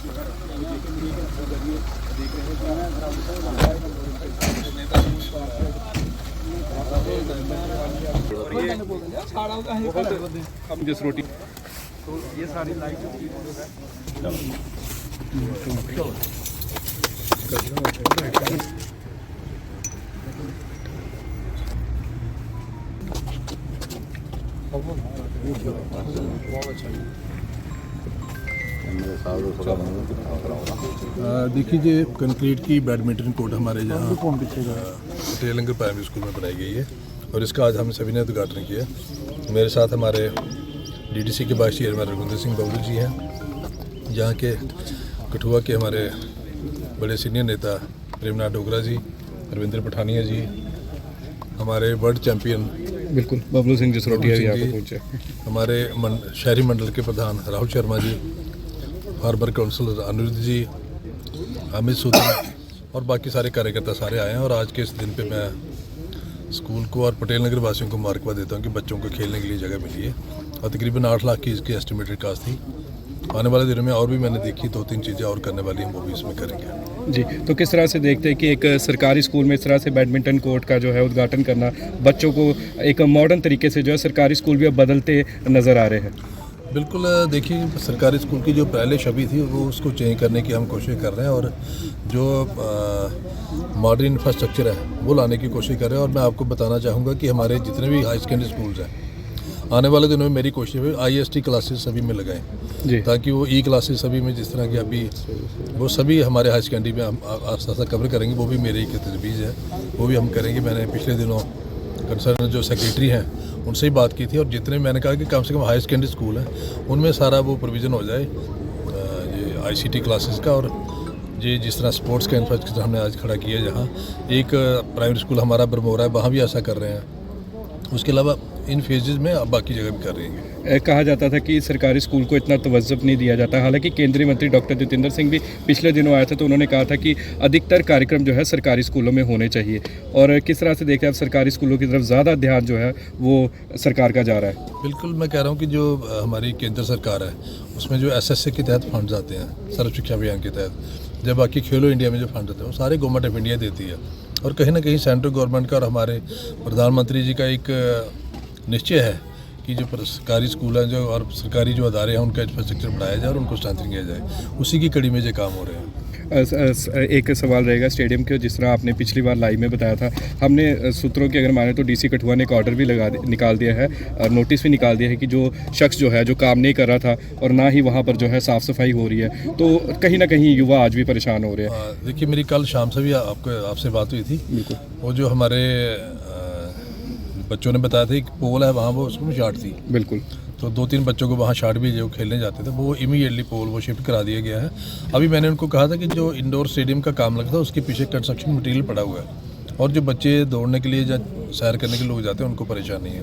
जिस रोटी तो ये सारी लाइट देखिए जी, कंक्रीट की बैडमिंटन कोर्ट हमारे यहाँ पटेल नगर प्राइमरी स्कूल में बनाई गई है और इसका आज हम सभी ने उद्घाटन किया। मेरे साथ हमारे डीडीसी के वाइस चेयरमैन रघुविंदर सिंह बबलू जी हैं, यहाँ के कठुआ के हमारे बड़े सीनियर नेता प्रेमनाथ डोगरा जी, रविंद्र पठानिया जी, हमारे वर्ल्ड चैम्पियन बिल्कुल बबलू सिंह जसरोटिया भी यहाँ पे पहुँचे, हमारे शहरी मंडल के प्रधान राहुल शर्मा जी, हार्बर काउंसिलर अनिरुद्ध जी, अमित सूदन और बाकी सारे कार्यकर्ता सारे आए हैं। और आज के इस दिन पे मैं स्कूल को और पटेल नगर वासियों को मुबारकबाद देता हूँ कि बच्चों को खेलने के लिए जगह मिली है और तकरीबन 8 लाख की इसकी एस्टिमेटेड कास्ट थी। आने वाले दिनों में और भी मैंने देखी 2-3 चीज़ें और करने वाली हैं, वो भी इसमें करेंगे। जी, तो किस तरह से देखते हैं कि एक सरकारी स्कूल में इस तरह से बैडमिंटन कोर्ट का जो है उद्घाटन करना, बच्चों को एक मॉडर्न तरीके से जो है सरकारी स्कूल भी अब बदलते नज़र आ रहे हैं? बिल्कुल, देखिए सरकारी स्कूल की जो पहले छवि थी वो उसको चेंज करने की हम कोशिश कर रहे हैं और जो मॉडर्न इंफ्रास्ट्रक्चर है वो लाने की कोशिश कर रहे हैं। और मैं आपको बताना चाहूँगा कि हमारे जितने भी हाई सेकेंडरी स्कूल्स हैं, आने वाले दिनों में मेरी कोशिश है IST क्लासेस सभी में लगाएं, ताकि वो क्लासेस सभी में जिस तरह की अभी वो सभी हमारे हाई सेकेंडरी में हम आस्ता कवर करेंगे। वो भी मेरी एक तजवीज़ है, वो भी हम करेंगे। मैंने पिछले दिनों कंसर्न जो सेक्रेटरी हैं उनसे ही बात की थी और जितने मैंने कहा कि कम से कम हाई सेकेंडरी स्कूल हैं उनमें सारा वो प्रोविज़न हो जाए ये ICT क्लासेस का। और ये जिस तरह स्पोर्ट्स का इंफ्रास्ट्रक्चर हमने आज खड़ा किया, जहाँ एक प्राइमरी स्कूल हमारा बरमोरा है, वहाँ भी ऐसा कर रहे हैं। उसके अलावा इन फेजेस में अब बाकी जगह भी कर रही हैं। कहा जाता था कि सरकारी स्कूल को इतना तवज्जो नहीं दिया जाता, हालांकि केंद्रीय मंत्री डॉक्टर जितेंद्र सिंह भी पिछले दिनों आए थे तो उन्होंने कहा था कि अधिकतर कार्यक्रम जो है सरकारी स्कूलों में होने चाहिए। और किस तरह से देखते हैं अब सरकारी स्कूलों की तरफ ज़्यादा ध्यान जो है वो सरकार का जा रहा है? बिल्कुल, मैं कह रहा हूँ कि जो हमारी केंद्र सरकार है उसमें जो SSA के तहत फंड्स आते हैं, सर्व शिक्षा अभियान के तहत, जब बाकी खेलो इंडिया में जो फंड आते हैं वो सारे गवर्नमेंट ऑफ इंडिया देती है। और कहीं ना कहीं सेंट्रल गवर्नमेंट का और हमारे प्रधानमंत्री जी का एक निश्चय है कि जो सरकारी स्कूल हैं जो और सरकारी जो अदारे हैं उनका इंफ्रास्ट्रक्चर बढ़ाया जाए और उनको स्ट्रेंथन किया जाए। उसी की कड़ी में ये काम हो रहे हैं। एक सवाल रहेगा स्टेडियम के, जिस तरह आपने पिछली बार लाइव में बताया था, हमने सूत्रों की अगर माने तो DC कठुआ ने एक ऑर्डर भी निकाल दिया है और नोटिस भी निकाल दिया है कि जो शख्स जो है जो काम नहीं कर रहा था और ना ही वहाँ पर जो है साफ़ सफाई हो रही है, तो कहीं ना कहीं युवा आज भी परेशान हो रहे हैं। देखिए, मेरी कल शाम से भी आपसे बात हुई थी। बिल्कुल, वो जो हमारे बच्चों ने बताया था एक पोल है वहाँ, वो उसमें शार्ट थी। बिल्कुल, तो 2-3 बच्चों को वहाँ शार्ट भी जो खेलने जाते थे वो इमीडिएटली पोल वो शिफ्ट करा दिया गया है। अभी मैंने उनको कहा था कि जो इंडोर स्टेडियम का काम लगता है उसके पीछे कंस्ट्रक्शन मटेरियल पड़ा हुआ है और जो बच्चे दौड़ने के लिए या सैर करने के लिए लोग जाते हैं उनको परेशानी है।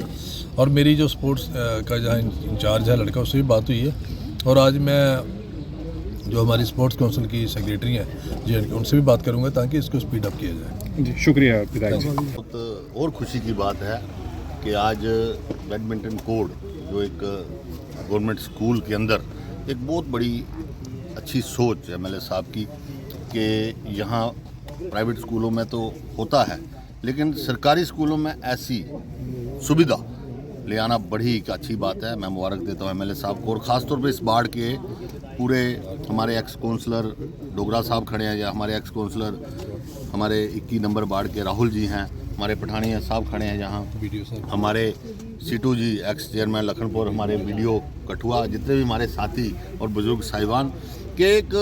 और मेरी जो स्पोर्ट्स का जहाँ इंचार्ज है लड़का, उससे भी बात हुई है और आज मैं जो हमारी स्पोर्ट्स काउंसिल की सेक्रेटरी हैं जी उनसे भी बात करूँगा ताकि इसको स्पीड अप किया जाए। जी शुक्रिया विधायक जी। बहुत और खुशी की बात है कि आज बैडमिंटन कोर्ट जो एक गवर्नमेंट स्कूल के अंदर एक बहुत बड़ी अच्छी सोच MLA साहब की कि यहाँ प्राइवेट स्कूलों में तो होता है लेकिन सरकारी स्कूलों में ऐसी सुविधा ले आना बड़ी एक अच्छी बात है। मैं मुबारक देता हूँ MLA साहब को और ख़ासतौर पे इस बाढ़ के पूरे हमारे एक्स काउंसलर डोगरा साहब खड़े हैं या हमारे एक्स काउंसलर हमारे 21 नंबर वार्ड के राहुल जी हैं, हमारे पठानिया साहब खड़े हैं यहाँ, हमारे सीटू जी एक्स चेयरमैन लखनपुर, हमारे वीडियो कठुआ, जितने भी हमारे साथी और बुजुर्ग साहिबान के एक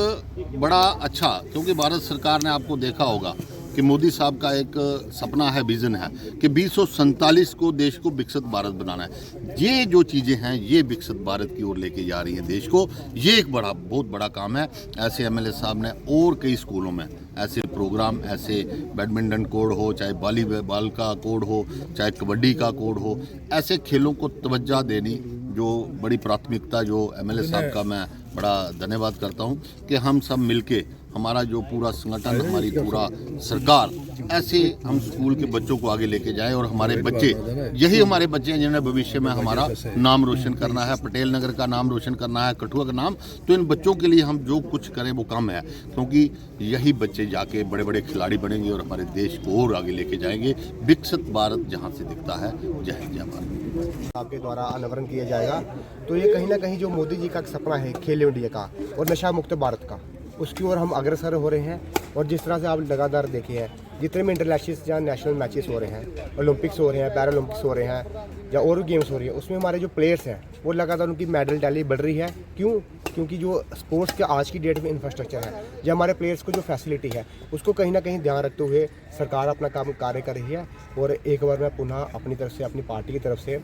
बड़ा अच्छा, क्योंकि भारत सरकार ने आपको देखा होगा कि मोदी साहब का एक सपना है, विज़न है कि 2047 को देश को विकसित भारत बनाना है। ये जो चीज़ें हैं ये विकसित भारत की ओर लेके जा रही हैं देश को। ये एक बहुत बड़ा काम है। ऐसे MLA साहब ने और कई स्कूलों में ऐसे प्रोग्राम, ऐसे बैडमिंटन कोर्ट हो, चाहे वॉलीबॉल का कोर्ट हो, चाहे कबड्डी का कोर्ट हो, ऐसे खेलों को तवज्जो देनी जो बड़ी प्राथमिकता जो MLA साहब का मैं बड़ा धन्यवाद करता हूं कि हम सब मिलके, हमारा जो पूरा संगठन, हमारी पूरा सरकार ऐसे हम स्कूल के बच्चों को आगे लेके जाएं और हमारे बच्चे, यही हमारे बच्चे हैं जिन्हें भविष्य में हमारा नाम रोशन करना है, पटेल नगर का नाम रोशन करना है, कठुआ का नाम। तो इन बच्चों के लिए हम जो कुछ करें वो कम है, क्योंकि यही बच्चे जाके बड़े बड़े खिलाड़ी बनेंगे और हमारे देश को और आगे लेके जाएंगे। विकसित भारत जहाँ से दिखता है। जय हिंद, जय भारत। आपके द्वारा अनावरण किया जाएगा, तो ये कहीं ना कहीं जो मोदी जी का एक सपना है खेलो इंडिया का और नशा मुक्त भारत का, उसकी ओर हम अग्रसर हो रहे हैं। और जिस तरह से आप लगातार देखे हैं, जितने भी इंटरनेशनल या नेशनल मैचेस हो रहे हैं, ओलंपिक्स हो रहे हैं, पैरा ओलंपिक्स हो रहे हैं या और गेम्स हो रही है, उसमें हमारे जो प्लेयर्स हैं वो लगातार उनकी मेडल टैली बढ़ रही है। क्यों? क्योंकि जो स्पोर्ट्स के आज की डेट में इंफ्रास्ट्रक्चर है या हमारे प्लेयर्स को जो फैसिलिटी है, उसको कहीं ना कहीं ध्यान रखते हुए सरकार अपना काम कार्य कर रही है। और एक बार मैं पुनः अपनी तरफ से, अपनी पार्टी की तरफ से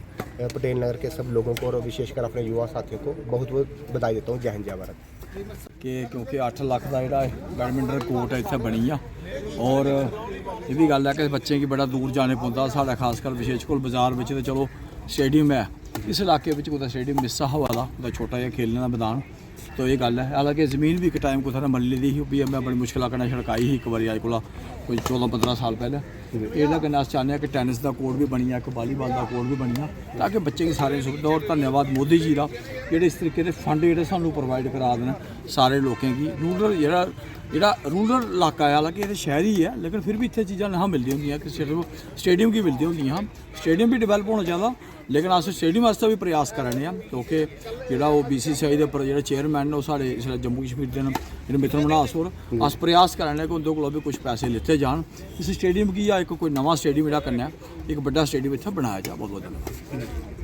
पटेल नगर के सब लोगों को और विशेषकर अपने युवा साथियों को बहुत बहुत बधाई देता हूँ। जय हिंद, जय भारत। कि क्योंकि 8 ਲੱਖ ਦਾ ਜਿਹੜਾ बैडमिंटन कोर्ट ਇੱਥੇ ਬਣੀ ਆ ਔਰ ਇਹ ਵੀ ਗੱਲ ਹੈ ਕਿ ਬੱਚੇ ਕੀ ਬੜਾ ਦੂਰ ਜਾਣੇ ਪੈਂਦਾ ਸਾਡਾ ਖਾਸ ਕਰ ਵਿਸ਼ੇਸ਼ ਕੋਲ ਬਾਜ਼ਾਰ ਵਿੱਚ ਤੇ ਚਲੋ ਸਟੇਡੀਅਮ ਹੈ ਇਸ ਇਲਾਕੇ ਵਿੱਚ ਕੋਈ ਸਟੇਡੀਅਮ ਮਿਸ ਹਵਾ ਦਾ ਉਹਦਾ ਛੋਟਾ ਜਿਹਾ ਖੇਲਣ ਦਾ ਮੈਦਾਨ तो ये गल है। हालांकि ज़मीन भी एक टाइम को मल ली ही भी मैं बड़ी मुश्किल कन्नै छड़काई ही एक बार अज को कोई 14-15 साल पहले। ये कन्नै अस चाहते हैं कि टेनिस का कोर्ट भी बनी, एक वॉलीबॉल का कोर्ट भी बनी, ताकि बच्चे की सारी सुविधा। और धन्यवाद मोदी जी का जोड़े इस तरीके के फंड जोड़े सानू प्रोवाइड करा देना सारे लोगों की। रूरल जोड़ा रूरल इलाका है, हालांकि ये शहरी है लेकिन फिर भी इतने चीज़ा नहीं मिलती होंगी कि सिर्फ स्टेडियम की मिलती होंगी। स्टेडियम भी डिवेलप होना चाहिए, लेकिन अस स्टेडियम वास्ते भी प्रयास कर रहे हैं क्योंकि जोड़ा वो BCCI के उपर जो चेयरमैन ने साढ़े इसलिए जम्मू कश्मीर के जो मित्र मनास होर अस प्रयास कर रहे हैं कि उनके को भी कुछ पैसे लिते जान इस स्टेडियम की या एक कोई नवा स्टेडियम जोड़ा करना एक बड़ा स्टेडियम इतना बनाया जाए। बहुत बहुत धन्यवाद।